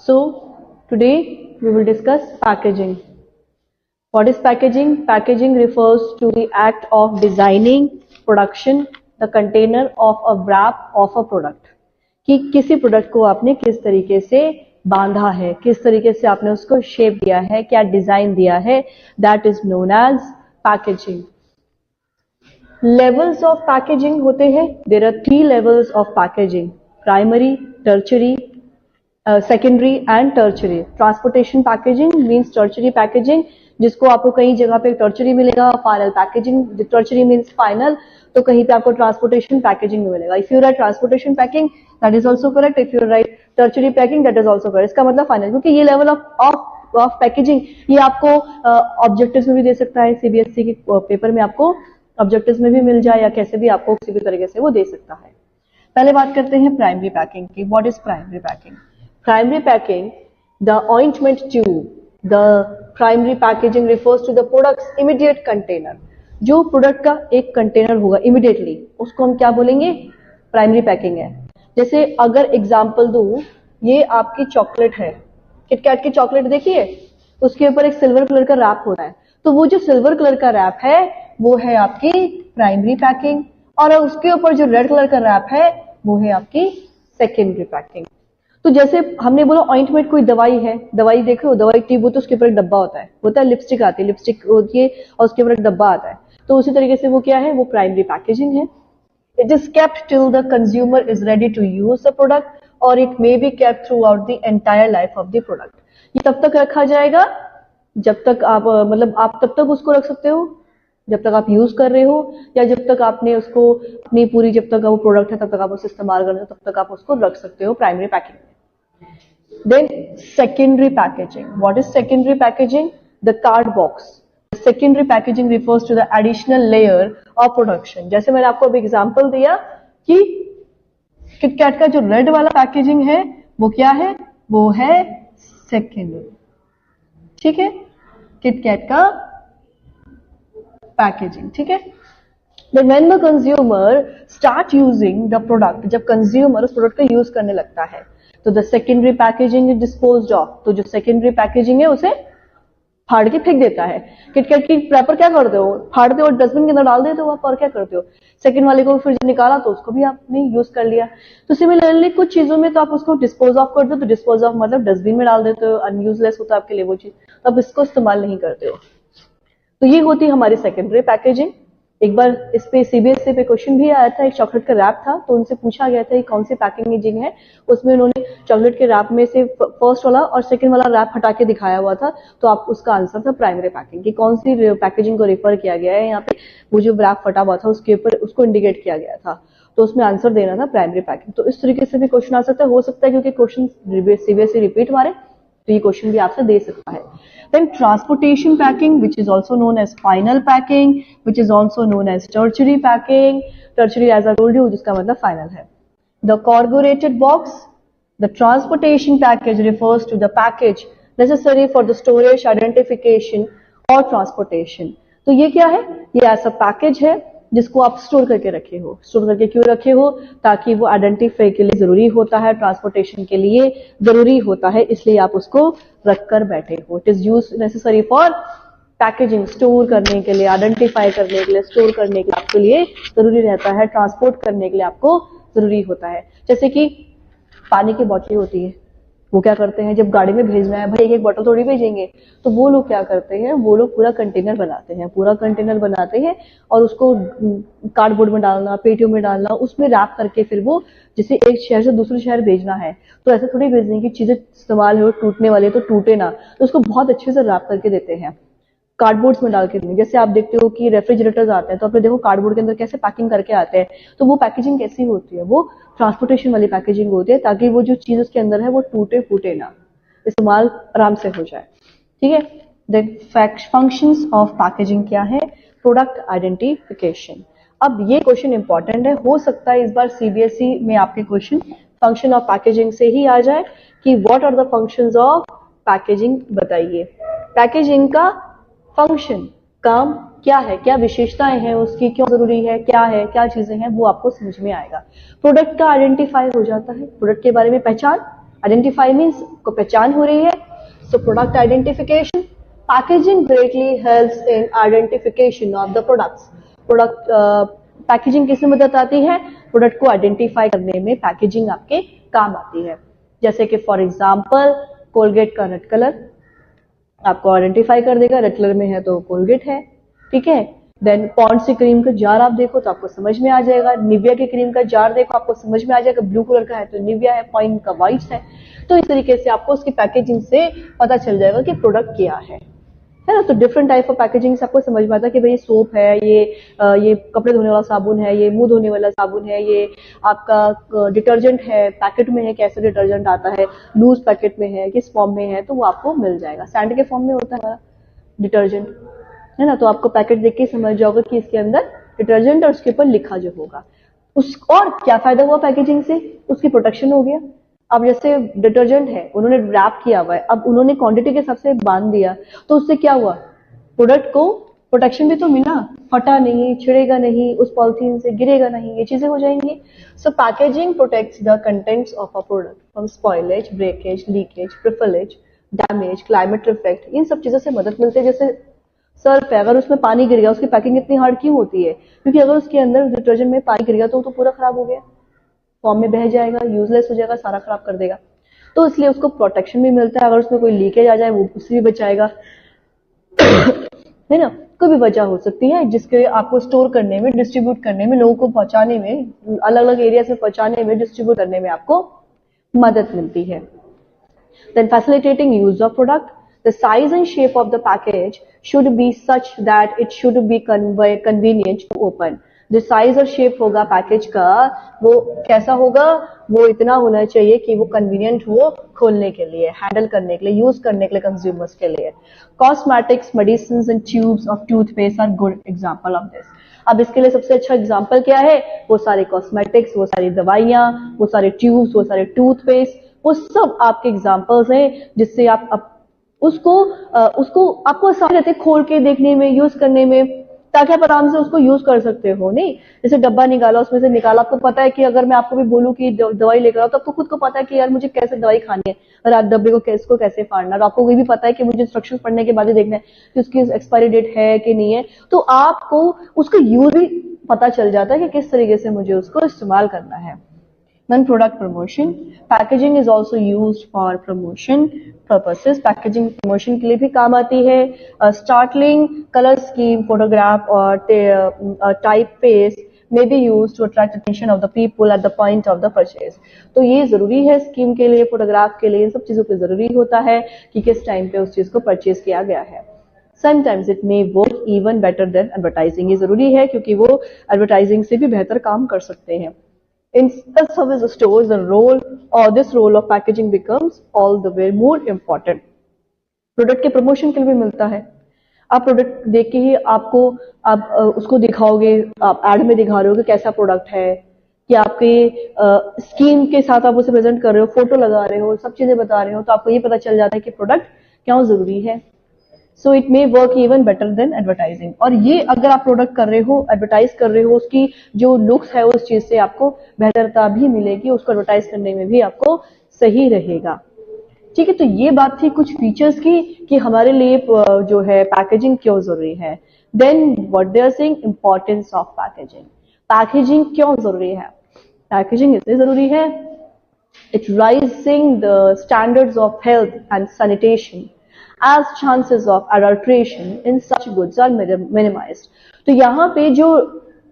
So today we will discuss packaging. What is packaging? Packaging refers to the act of designing, production, the container of a wrap of a product. कि किसी product को आपने किस तरीके से बांधा है, किस तरीके से आपने उसको शेप दिया है, क्या डिजाइन दिया है, that is known as packaging. Levels of packaging होते हैं. There are 3 levels of packaging: primary, tertiary, secondary and tertiary. Transportation packaging means tertiary packaging, जिसको आपको कई जगह पे टर्चरी मिलेगा. Final packaging, tertiary means final, तो कहीं पे आपको ट्रांसपोर्टेशन पैकेजिंग में मिलेगा. If you write transportation packing that is also correct. If you write tertiary packing that is also correct. इसका मतलब फाइनल, क्योंकि ये लेवल ऑफ पैकेजिंग ये आपको ऑब्जेक्टिव्स में भी दे सकता है. सीबीएसई के पेपर में आपको ऑब्जेक्टिव्स में भी मिल जाए या कैसे भी आपको किसी भी तरीके से वो दे सकता है. पहले बात करते हैं प्राइमरी पैकिंग की. What is primary packing? Primary packing, the ointment tube, the primary packaging refers to the product's immediate container. जो प्रोडक्ट का एक कंटेनर होगा इमीडिएटली, उसको हम क्या बोलेंगे? प्राइमरी पैकिंग है. जैसे अगर एग्जांपल दूं, ये आपकी चॉकलेट है, किटकैट की चॉकलेट देखिए, उसके ऊपर एक सिल्वर कलर का रैप होता है, तो वो जो सिल्वर कलर का रैप है वो है आपकी प्राइमरी पैकिंग, और उसके ऊपर जो रेड कलर का रैप है वो है आपकी सेकेंडरी पैकिंग. तो जैसे हमने बोला ऑइंटमेंट कोई दवाई है, दवाई देखो, दवाई ट्यूब होती है, उसके ऊपर एक डब्बा होता है, लिपस्टिक आती है, लिपस्टिक होती है और उसके ऊपर एक डब्बा आता है. तो उसी तरीके से वो क्या है? वो प्राइमरी पैकेजिंग है. It is kept till the consumer is ready to use the product, और it may be kept throughout the entire life of the product. ये तब तक रखा जाएगा जब तक आप आप तब तक उसको रख सकते हो जब तक आप यूज कर रहे हो, या जब तक आपने उसको अपनी पूरी, जब तक वो प्रोडक्ट है तब तक आप उसे इस्तेमाल कर रहे हो, तब तक आप उसको रख सकते हो प्राइमरी पैकिंग में. Then secondary packaging. What is secondary packaging? The card box. Secondary packaging refers to the additional layer of production. जैसे मैंने आपको अभी एग्जांपल दिया कि किटकैट का जो रेड वाला पैकेजिंग है वो क्या है? वो है सेकेंडरी. ठीक है, किटकैट का पैकेजिंग. ठीक है. Then when the consumer start using the product, जब कंज्यूमर उस प्रोडक्ट का यूज करने लगता है, तो the secondary packaging is disposed of. तो जो सेकेंडरी पैकेजिंग है उसे फाड़ के फेंक देता है. किटकैट की रैपर क्या करते हो? फाड़ते हो, डस्टबिन के अंदर डाल देते हो आप, और क्या करते हो? सेकेंड वाले को फिर निकाला तो उसको भी आपने यूज कर लिया. तो सिमिलरली कुछ चीजों में तो आप उसको डिस्पोज ऑफ कर दो. तो डिस्पोज ऑफ मतलब डस्टबिन में डाल देते हो, अनयूजलेस होता है आपके लिए वो चीज, तो आप इसको इस्तेमाल नहीं करते हो. तो ये होती है हमारी सेकेंडरी पैकेजिंग. एक बार इस पे सीबीएसई पे क्वेश्चन भी आया था, एक चॉकलेट का रैप था, तो उनसे पूछा गया था कि कौन सी पैकेजिंग है. उसमें उन्होंने चॉकलेट के रैप में से फर्स्ट वाला और सेकंड वाला रैप हटा के दिखाया हुआ था, तो आप उसका आंसर था प्राइमरी पैकिंग. कि कौन सी पैकेजिंग को रिफर किया गया है यहाँ पे, वो जो रैप फटा हुआ था उसके ऊपर उसको इंडिकेट किया गया था, तो उसमें आंसर देना था प्राइमरी पैकिंग. तो इस तरीके से भी क्वेश्चन आ सकता है, हो सकता है क्योंकि क्वेश्चन सीबीएसई रिपीट मारे तो ये क्वेश्चन भी आपसे दे सकता है. Then transportation packing, which is also known as final packing, which is also known as tertiary packing. Tertiary, as I told you, जिसका मतलब final है. The corrugated box, the transportation package refers to the package necessary for the storage, identification और transportation. तो ये क्या है? ये ऐसा पैकेज है जिसको आप स्टोर करके रखे हो. स्टोर करके क्यों रखे हो? ताकि वो आइडेंटिफाई के लिए जरूरी होता है, ट्रांसपोर्टेशन के लिए जरूरी होता है, इसलिए आप उसको रख कर बैठे हो. It is use necessary for packaging, store करने के लिए, आइडेंटिफाई करने के लिए, स्टोर करने के लिए आपके लिए जरूरी रहता है, ट्रांसपोर्ट करने के लिए आपको जरूरी होता है. जैसे कि पानी की बोतलें होती है, वो क्या करते हैं, जब गाड़ी में भेजना है, भाई एक एक बोतल थोड़ी भेजेंगे, तो वो लोग क्या करते हैं, वो लोग पूरा कंटेनर बनाते हैं और उसको कार्डबोर्ड में डालना, पेटियों में डालना, उसमें रैप करके फिर वो जैसे एक शहर से दूसरे शहर भेजना है, तो ऐसे थोड़ी भेजने की चीजें इस्तेमाल हो, टूटने वाले तो टूटे ना, तो उसको बहुत अच्छे से रैप करके देते हैं, कार्डबोर्ड्स में डाल के देंगे. जैसे आप देखते हो कि रेफ्रिजरेटर्स आते हैं, तो आपने देखो कार्डबोर्ड के अंदर कैसे पैकिंग करके आते हैं, तो वो पैकेजिंग कैसी होती है? वो ट्रांसपोर्टेशन वाली पैकेजिंग होती है, ताकि वो जो चीज उसके अंदर है वो टूटे फूटे ना, इस्तेमाल आराम से हो जाए. ठीक है. द फंक्शंस ऑफ पैकेजिंग क्या है? Product identification. अब ये क्वेश्चन इंपॉर्टेंट है, हो सकता है इस बार सीबीएसई में आपके क्वेश्चन फंक्शन ऑफ पैकेजिंग से ही आ जाए कि what are the functions of packaging, बताइए. पैकेजिंग का फंक्शन, काम क्या है, क्या विशेषताएं हैं उसकी, क्यों जरूरी है, क्या चीजें हैं, वो आपको समझ में आएगा। प्रोडक्ट का आइडेंटिफाई हो जाता है, प्रोडक्ट के बारे में पहचान, आइडेंटिफाई मीन्स को पहचान हो रही है, so product identification. Packaging greatly helps in identification of the products. Product packaging किस में मदद आती है, प्रोडक्ट को आइडेंटिफाई करने में पैकेजिंग आपके काम आती है। जैसे कि फॉर एग्जाम्पल कोलगेट का रेड कलर आपको आइडेंटिफाई कर देगा, रेड कलर में है तो कोलगेट है, ठीक है। देन पॉन्ड्स की क्रीम का जार आप देखो तो आपको समझ में आ जाएगा, निविया की क्रीम का जार देखो आपको समझ में आ जाएगा, ब्लू कलर का है तो निविया है, पॉइंट का व्हाइट है। तो इस तरीके से आपको उसकी पैकेजिंग से पता चल जाएगा कि प्रोडक्ट क्या है ना। तो डिफरेंट टाइप ऑफ पैकेजिंग से आपको समझ में आता है कि भाई सोप है, ये कपड़े धोने वाला साबुन है, ये मुंह धोने वाला साबुन है, ये आपका डिटर्जेंट है, पैकेट में है, कैसे डिटर्जेंट आता है, लूज पैकेट में है, किस फॉर्म में है, तो वो आपको मिल जाएगा। सैंड के फॉर्म में होता है हमारा डिटर्जेंट, है ना। तो आपको पैकेट देख के समझ जाओगे कि इसके अंदर डिटर्जेंट और उसके ऊपर लिखा जो होगा उस। और क्या फायदा हुआ पैकेजिंग से, उसकी प्रोटेक्शन हो गया। अब जैसे डिटर्जेंट है, उन्होंने रैप किया हुआ है, अब उन्होंने क्वांटिटी के हिसाब से बांध दिया, तो उससे क्या हुआ, प्रोडक्ट को प्रोटेक्शन भी तो मिला, फटा नहीं, छिड़ेगा नहीं, उस पॉलिथीन से गिरेगा नहीं, ये चीजें हो जाएंगी। So packaging protects the contents of a product from spoilage, breakage, leakage, pilferage, damage, climate effect, इन सब चीजों से मदद मिलती है। जैसे सर्फ है, अगर उसमें पानी गिर गया, उसकी पैकिंग इतनी हार्ड क्यों होती है, क्योंकि अगर उसके अंदर डिटर्जेंट में पानी गिर गया तो पूरा खराब हो गया, फॉर्म में बह जाएगा, यूजलेस हो जाएगा, सारा खराब कर देगा। तो इसलिए उसको प्रोटेक्शन भी मिलता है, अगर उसमें कोई लीकेज आ जाए वो उससे भी बचाएगा, है ना। कोई भी वजह हो सकती है जिसके आपको स्टोर करने में, डिस्ट्रीब्यूट करने में, लोगों को पहुंचाने में, अलग अलग एरिया में पहुंचाने में, डिस्ट्रीब्यूट करने में आपको मदद मिलती है। Then facilitating use of product, the size and shape of the package should be such that it should be convenient to open. जो साइज और शेप होगा पैकेज का वो कैसा होगा, वो इतना होना चाहिए कि वो कन्वीनियंट हो खोलने के लिए, हैंडल करने के लिए, यूज करने के लिए कंज्यूमर्स के लिए। Cosmetics, medicine and tubes of toothpaste are good example of this. अब इसके लिए सबसे अच्छा एग्जांपल क्या है, वो सारे कॉस्मेटिक्स, वो सारी दवाइयां, वो सारे ट्यूब्स, वो सारे टूथपेस्ट, वो सब आपके एग्जांपल्स हैं जिससे आप उसको आपको आसान रहते खोल के देखने में, यूज करने में, ताकि आप आराम से उसको यूज कर सकते हो। नहीं जैसे डब्बा निकाला, उसमें से निकाला, आपको पता है कि अगर मैं आपको भी बोलूं कि दवाई लेकर आओ तो आपको खुद को पता है कि यार मुझे कैसे दवाई खानी है, और आप डब्बे को इसको कैसे फाड़ना, और आपको ये भी पता है कि मुझे इंस्ट्रक्शन पढ़ने के बाद ही देखना है कि उसकी एक्सपायरी डेट है कि नहीं है। तो आपको उसका यूज भी पता चल जाता है कि किस तरीके से मुझे उसको इस्तेमाल करना है। Then product promotion, packaging is also used for promotion purposes. Packaging promotion के लिए भी काम आती है। Startling color scheme, photograph और typeface may be used to attract attention of the people at the point of the purchase. तो ये जरूरी है स्कीम के लिए, फोटोग्राफ के लिए, इन सब चीजों पे जरूरी होता है कि किस टाइम पे उस चीज को परचेज किया गया है। Sometimes it may work even better than advertising. ये जरूरी है क्योंकि वो एडवर्टाइजिंग से भी बेहतर काम कर सकते हैं। In self-service stores, this role of packaging becomes all the way more important. Product के प्रमोशन के लिए भी मिलता है। आप प्रोडक्ट देख के ही आप उसको दिखाओगे, आप एड में दिखा रहे हो कि कैसा प्रोडक्ट है, कि आपके स्कीम के साथ आप उसे प्रेजेंट कर रहे हो, फोटो लगा रहे हो, सब चीजें बता रहे हो, तो आपको ये पता चल जाता है कि प्रोडक्ट क्यों जरूरी है। So it may work even better than advertising. और ये अगर आप प्रोडक्ट कर रहे हो, एडवर्टाइज कर रहे हो, उसकी जो लुक्स है उस चीज से आपको बेहतरता भी मिलेगी, उसको एडवर्टाइज करने में भी आपको सही रहेगा। ठीक है, तो ये बात थी कुछ फीचर्स की कि हमारे लिए जो है पैकेजिंग क्यों जरूरी है। Then what they are saying, importance of packaging. Packaging क्यों जरूरी है, पैकेजिंग इसलिए जरूरी है, it rising the standards of health and sanitation as chances of adulteration in such goods are minimized. तो यहाँ पे जो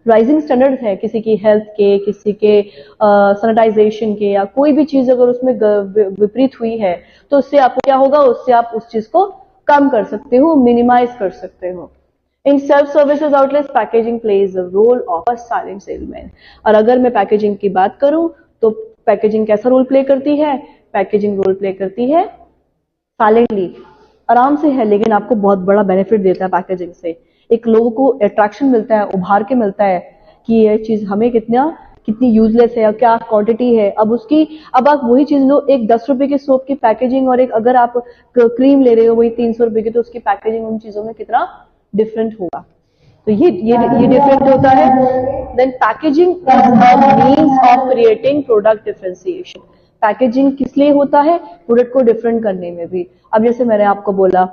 राइजिंग स्टैंडर्ड है किसी की हेल्थ के, किसी के सैनिटाइजेशन के, या कोई भी चीज अगर उसमें विपरीत हुई है तो उससे आपको क्या होगा, उससे आप उस चीज को कम कर सकते हो, मिनिमाइज कर सकते हो। In self services outlets packaging plays the role of a silent salesman. और अगर मैं पैकेजिंग की बात करूं तो पैकेजिंग कैसा रोल प्ले करती है, पैकेजिंग रोल प्ले करती है साइलेंटली, आराम से है, लेकिन आपको बहुत बड़ा बेनिफिट देता है पैकेजिंग से। एक लोगों को अट्रैक्शन मिलता है, उभार के मिलता है कि ये चीज हमें कितनी यूजलेस है और क्या क्वांटिटी है। अब आप वही चीज लो, एक 10 रुपए की सोप की पैकेजिंग और एक अगर आप क्रीम ले रहे हो वही 300 रुपए की, तो उसकी पैकेजिंग उन चीजों में कितना डिफरेंट होगा। तो ये डिफरेंट होता है। Then packaging means of creating product differentiation. Packaging किस लिए होता है? प्रोडक्ट को डिफरेंट करने में भी। अब जैसे मैंने आपको बोला,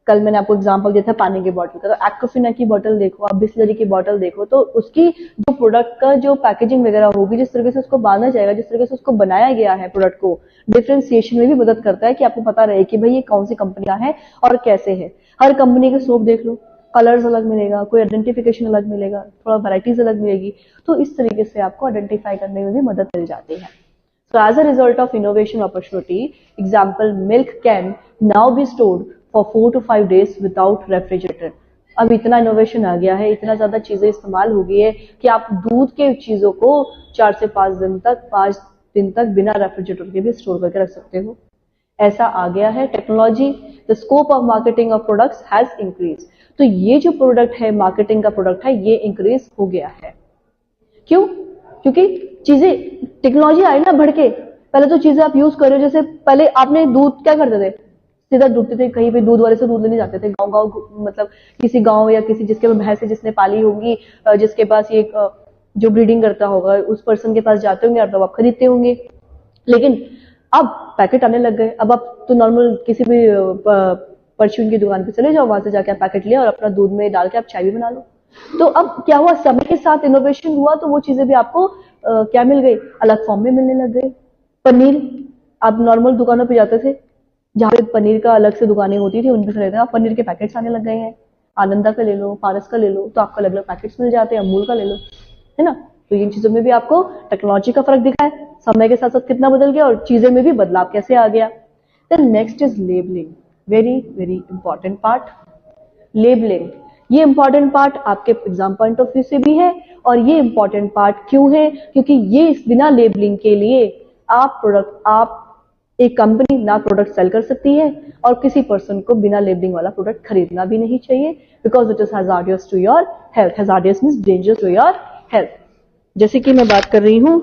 कल मैंने आपको एग्जांपल दिया था पानी की बोतल का, तो एक्वाफिना की बोतल देखो, आप बिस्लरी की बोतल देखो, तो उसकी जो प्रोडक्ट का जो पैकेजिंग वगैरह होगी, जिस तरीके से उसको बांधा जाएगा, जिस तरीके से उसको बनाया गया है, प्रोडक्ट को डिफरेंशिएशन में भी मदद करता है कि आपको पता रहे कि भाई ये कौन सी कंपनी का है और कैसे है। हर कंपनी के सोप देख लो, कलर्स अलग मिलेगा, कोई आइडेंटिफिकेशन अलग मिलेगा, थोड़ा वैरायटीज अलग मिलेगी, तो इस तरीके से आपको आइडेंटिफाई करने में भी मदद मिल जाती है। So as a result of innovation opportunity, example, milk can now be stored for 4 to 5 days without refrigerator. अब इतना इनोवेशन आ गया है, इतना ज्यादा चीजें इस्तेमाल हो गई है कि आप दूध के चीजों को 4 से 5 दिन तक बिना रेफ्रिजरेटर के भी स्टोर करके रख सकते हो। ऐसा आ गया है technology. The scope of marketing of products has increase. तो ये जो प्रोडक्ट है, मार्केटिंग का प्रोडक्ट है, ये इंक्रीज हो गया है। क्यों? क्योंकि चीजें टेक्नोलॉजी आई ना बढ़ के। पहले तो चीजें आप यूज कर रहे हो, जैसे पहले आपने दूध क्या करते थे, सीधा दूधते थे, कहीं पे दूध वाले से दूध लेने जाते थे, गांव मतलब किसी गांव या किसी जिसके भैंस से जिसने पाली होगी, जिसके पास ये जो ब्रीडिंग करता होगा, उस पर्सन के पास जाते होंगे और तब आप खरीदते होंगे। लेकिन अब पैकेट आने लग गए। अब आप तो नॉर्मल किसी भी परचून की दुकान पे चले जाओ, वहां से जाके आप पैकेट ले और अपना दूध में डाल के आप चाय भी बना लो। तो अब क्या हुआ, समय के साथ इनोवेशन हुआ, तो वो चीजें भी आपको क्या मिल गई, अलग फॉर्म में मिलने लग गई। पनीर, आप नॉर्मल दुकानों पे जाते थे, जहाँ पे पनीर का अलग से दुकानें होती थी, उनपे खरीदते आप पनीर के पैकेट्स आने लग गए हैं। आनंदा का ले लो, पारस का ले लो, तो आपको अलग अलग पैकेट्स मिल जाते हैं, अमूल का ले लो, है ना। तो इन चीजों में भी आपको टेक्नोलॉजी का फर्क दिखा है, समय के साथ साथ कितना बदल गया और चीजें में भी बदलाव कैसे आ गया। Then next is labelling, very very important part. Labelling, ये इंपॉर्टेंट पार्ट आपके एग्जाम पॉइंट ऑफ व्यू से भी है। और ये इंपॉर्टेंट पार्ट क्यों है? क्योंकि ये बिना लेबलिंग के लिए आप एक कंपनी ना प्रोडक्ट सेल कर सकती है और किसी पर्सन को बिना लेबलिंग वाला प्रोडक्ट खरीदना भी नहीं चाहिए, because it is hazardous to your health. Hazardous means dangerous to your health. जैसे कि मैं बात कर रही हूं,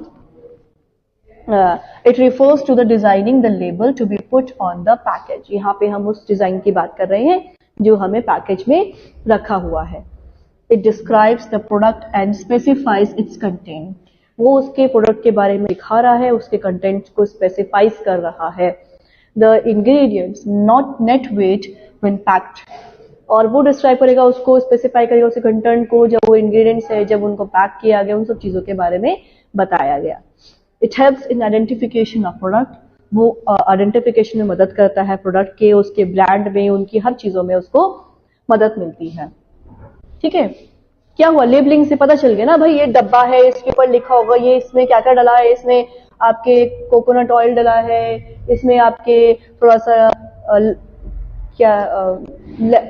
it refers to the designing the label to be put on the package. यहाँ पे हम उस डिजाइन की बात कर रहे हैं जो हमें पैकेज में रखा हुआ है। It describes the product and specifies it's content. वो उसके प्रोडक्ट के बारे में दिखा रहा है, उसके कंटेंट को स्पेसिफाइज कर रहा है। The ingredients not net weight when packed, और वो डिस्क्राइब करेगा, उसको स्पेसिफाई करेगा, उसके कंटेंट को, जब वो इंग्रेडिएंट्स है, जब उनको पैक किया गया, उन सब चीजों के बारे में बताया गया। It helps in identification of product, वो आइडेंटिफिकेशन में मदद करता है प्रोडक्ट के, उसके ब्रांड में, उनकी हर चीजों में उसको मदद मिलती है। ठीक है, क्या हुआ, लेबलिंग से पता चल गया ना भाई, ये डब्बा है, इसके ऊपर लिखा होगा ये इसमें क्या क्या डला है, इसमें आपके कोकोनट ऑयल डला है, इसमें आपके थोड़ा सा क्या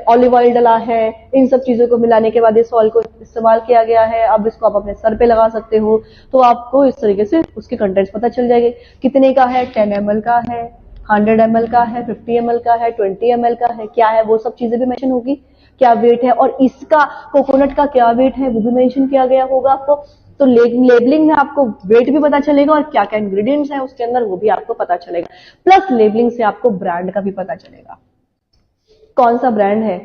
ऑलिव ऑयल डला है। इन सब चीजों को मिलाने के बाद इस ऑयल को इस्तेमाल किया गया है। अब इसको आप अपने सर पे लगा सकते हो, तो आपको इस तरीके से उसके कंटेंट्स पता चल जाएंगे। कितने का है, 10 ml का है, 100 ml का है, 50 ml का है, 20 ml का है, क्या है, वो सब चीजें भी मेंशन होगी, क्या वेट है, और इसका कोकोनट का क्या वेट है वो भी मेंशन किया गया होगा आपको। तो लेबलिंग में आपको वेट भी पता चलेगा और क्या क्या इंग्रेडिएंट्स हैं उसके अंदर वो भी आपको पता चलेगा। प्लस लेबलिंग से आपको ब्रांड का भी पता चलेगा, कौन सा ब्रांड है।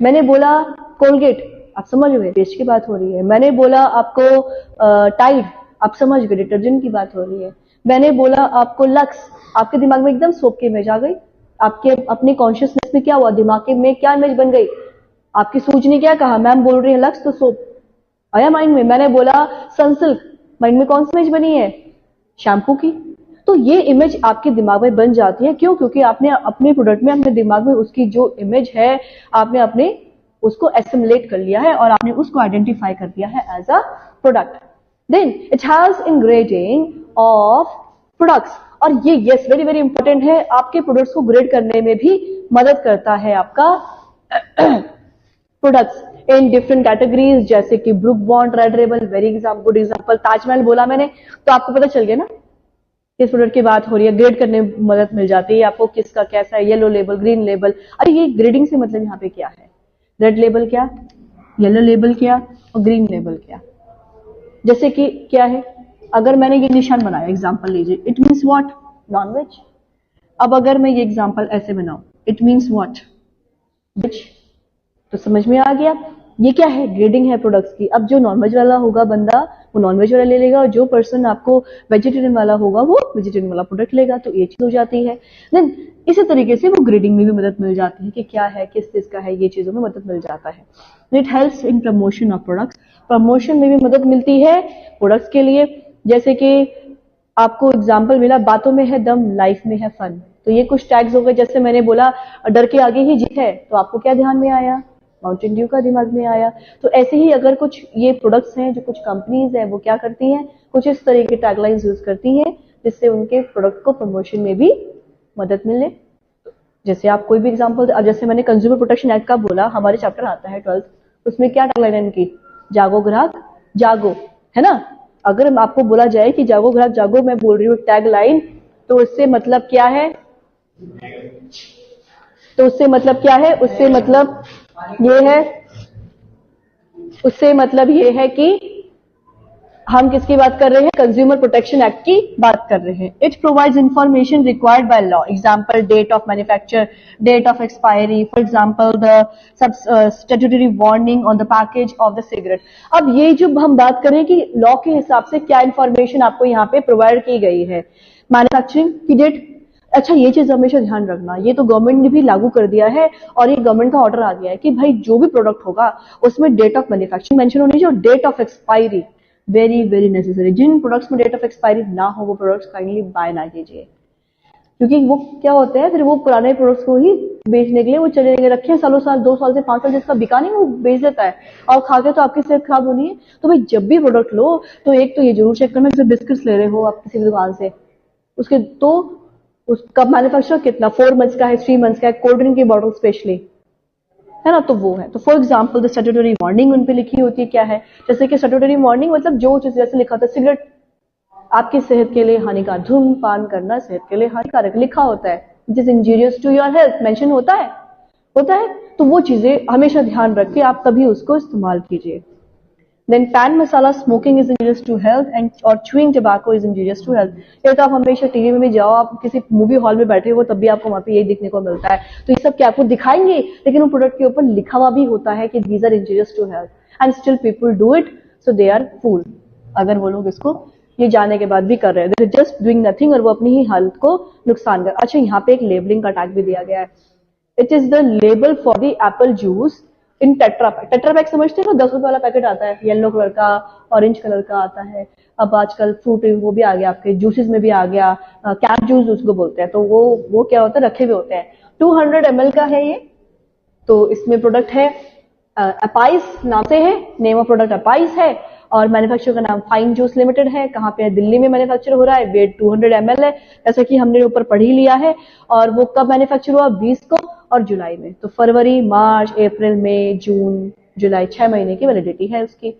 मैंने बोला कोलगेट, आप समझ गए पेस्ट की बात हो रही है। मैंने बोला आपको टाइड, आप समझ गए डिटर्जेंट की बात हो रही है। मैंने बोला आपको लक्स, आपके दिमाग में एकदम सोप की इमेज आ गई, आपके अपनी कॉन्शियसनेस में क्या हुआ, दिमाग में क्या इमेज बन गई, आपकी सूझ ने क्या कहा, मैम बोल रही है लक्स तो सोप आया माइंड में। मैंने बोला सनसिल्क, माइंड में कौन सी इमेज बनी है, शैम्पू की। तो ये इमेज आपके दिमाग में बन जाती है, क्यों? क्योंकि आपने अपने प्रोडक्ट में, अपने दिमाग में उसकी जो इमेज है, आपने अपने उसको एसिमुलेट कर लिया है और आपने उसको आइडेंटिफाई कर दिया है as a product. Then it has ingredient of products, और ये यस वेरी वेरी इंपॉर्टेंट है, आपके प्रोडक्ट्स को ग्रेड करने में भी मदद करता है आपका प्रोडक्ट्स इन डिफरेंट कैटेगरीज, जैसे कि book bond, red label, very good example. Taj Mahal बोला मैंने तो आपको पता चल गया ना किस प्रोडक्ट की बात हो रही है, ग्रेड करने में मदद मिल जाती है आपको, किसका कैसा है, येलो लेबल, ग्रीन लेबल। अरे ये ग्रेडिंग से मतलब यहाँ पे क्या है, रेड लेबल क्या, येलो लेबल क्या और ग्रीन लेबल क्या। जैसे कि क्या है, अगर मैंने ये निशान बनाया, एग्जाम्पल लीजिए, इट मीन्स व्हाट, नॉनवेज। अब अगर मैं ये एग्जाम्पल ऐसे बनाऊं, इट मीन्स व्हाट, वेज। तो समझ में आ गया, ये क्या है, ग्रेडिंग है प्रोडक्ट्स की। अब जो नॉनवेज वाला होगा बंदा वो नॉनवेज वाला ले लेगा, और जो पर्सन आपको वेजिटेरियन वाला होगा वो वेजिटेरियन वाला प्रोडक्ट लेगा, तो ये चीज हो जाती है। देन इसी तरीके से वो ग्रेडिंग में भी मदद मिल जाती है कि क्या है, किस चीज का है, ये चीजों में मदद मिल जाता है। It helps in promotion of products, promotion में भी मदद मिलती है प्रोडक्ट्स के लिए। जैसे कि आपको एग्जाम्पल मिला, बातों में है दम, लाइफ में है फन। तो ये कुछ टैग्स हो गए। जैसे मैंने बोला डर के आगे ही जीत है, तो आपको क्या ध्यान में आया, माउंटेन ड्यू का दिमाग में आया। तो ऐसे ही अगर कुछ ये प्रोडक्ट्स हैं, जो कुछ कंपनीज हैं वो क्या करती हैं, कुछ इस तरह के टैगलाइंस यूज करती हैं जिससे उनके प्रोडक्ट को प्रमोशन में भी मदद मिले। जैसे आप कोई भी एग्जांपल, अब जैसे मैंने कंज्यूमर प्रोटेक्शन एक्ट का बोला, हमारे चैप्टर आता है 12th, उसमें क्या टैगलाइन है इनकी, जागो ग्राहक जागो, है ना। अगर आपको बोला जाए कि जागो ग्राहक जागो, मैं बोल रही हूँ टैगलाइन, तो उससे मतलब क्या है, तो उससे मतलब क्या है, उससे मतलब ये है, उससे मतलब ये है कि हम किसकी बात कर रहे हैं, कंज्यूमर प्रोटेक्शन एक्ट की बात कर रहे हैं। It provides information required by law, example date of manufacture, date of expiry, for example the statutory warning on the package of the cigarette. अब ये जो हम बात कर रहे हैं कि लॉ के हिसाब से क्या इंफॉर्मेशन आपको यहाँ पे प्रोवाइड की गई है, मैन्युफैक्चरिंग की डेट। अच्छा, ये चीज हमेशा ध्यान रखना, ये तो गवर्नमेंट ने भी लागू कर दिया है, और ये गवर्नमेंट का ऑर्डर आ गया है कि भाई जो भी प्रोडक्ट होगा उसमें डेट ऑफ मैन्युफैक्चरिंग मेंशन होनी चाहिए, और date of expiry very very necessary. जिन प्रोडक्ट्स में डेट ऑफ एक्सपायरी ना हो वो प्रोडक्ट्स काइंडली बाय ना कीजिए, क्योंकि वो क्या होता है, फिर वो पुराने प्रोडक्ट्स को ही बेचने के लिए वो चले गए, रखे सालों साल, 2 साल से 5 साल, जिसका बिका नहीं वो बेच देता है, और खा के तो आपकी सेहत खराब होनी है। तो भाई जब भी प्रोडक्ट लो तो एक तो ये जरूर चेक करना, जैसे बिस्किट्स ले रहे हो आप किसी भी दुकान से, उसके तो उसका मैन्युफैक्चर कितना 4 मंथ्स का है, 3 मंथ्स का है, कोल्ड ड्रिंक की बॉटल स्पेशली, है ना, तो वो है। तो for example the statutory warning उन पे लिखी होती है, क्या है, जैसे कि स्टैट्यूटरी वार्निंग मतलब जो चीज, जैसे लिखा था सिगरेट आपकी सेहत के लिए हानिकारक, धूम्रपान करना सेहत के लिए हानिकारक लिखा होता है, जिस injurious to your health mention होता है, तो वो चीजें हमेशा ध्यान रख के आप तभी उसको इस्तेमाल कीजिए। Then pan masala smoking is injurious to health and और chewing tobacco is injurious to health. ये तो आप हमेशा टीवी में भी जाओ, आप किसी मूवी हॉल में बैठे हो तब भी आपको वहां पे यही देखने को मिलता है। तो ये सब क्या आपको दिखाएंगे, लेकिन वो प्रोडक्ट के ऊपर लिखा हुआ भी होता है कि these are injurious to health, and still people do it, so they are fool. अगर वो लोग इसको ये जानने के बाद भी कर रहे हैं, they are just doing nothing, और वो अपनी ही हेल्थ को नुकसान कर। अच्छा, यहाँ पे एक लेबलिंग का टैग भी दिया गया है, it is the label for the Apple juice in Tetra Pak. Tetra Pak समझते हो, 10 रुपए वाला पैकेट आता है, येलो कलर का, ऑरेंज कलर का आता है। अब आजकल फ्रूट वो भी आ गया, आपके जूसेस में भी आ गया, कैप जूस उसको बोलते हैं। तो वो क्या होता है, रखे हुए होते हैं। 200 ml का है ये। तो इसमें प्रोडक्ट है अपाइस नाम से है, नेम ऑफ प्रोडक्ट अपाइस है, और मैन्युफैक्चर का नाम फाइन जूस लिमिटेड है। कहाँ पे है, दिल्ली में मैन्युफैक्चर हो रहा है। वेट 200 ml है, जैसा कि हमने ऊपर पढ़ ही लिया है। और वो कब मैन्युफैक्चर हुआ, 20 को और जुलाई में। तो फरवरी, मार्च, अप्रैल, मई, जून, जुलाई, 6 महीने की वैलिडिटी है उसकी।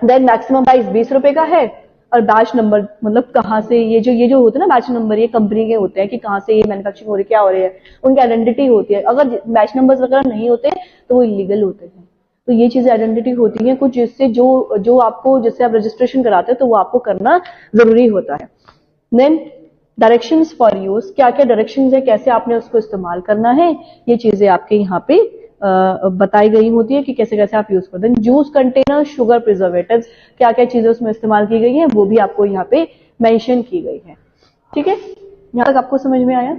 देन मैक्सिमम प्राइस 20 रुपए का है, और बैच नंबर मतलब कहाँ से ये जो होते हैं ना बैच नंबर, ये कंपनी के होते हैं कि कहाँ से ये मैन्युफैक्चरिंग हो रही है, क्या हो रही है, उनकी आइडेंटिटी होती है। अगर बैच नंबर्स वगैरह नहीं होते तो वो इलीगल होते हैं। तो ये चीजें आइडेंटिटी होती हैं कुछ, जिससे जो आपको, जिससे आप रजिस्ट्रेशन कराते हैं तो वो आपको करना जरूरी होता है। देन डायरेक्शंस फॉर यूज, क्या क्या डायरेक्शंस है, कैसे आपने उसको इस्तेमाल करना है, ये चीजें आपके यहाँ पे बताई गई होती है कि कैसे कैसे आप यूज करते हैं। जूस कंटेनर, शुगर प्रिजर्वेटिव्स, क्या क्या चीजें उसमें इस्तेमाल की गई है वो भी आपको यहाँ पे मेंशन की गई है। ठीक है, यहाँ तक आपको समझ में आया।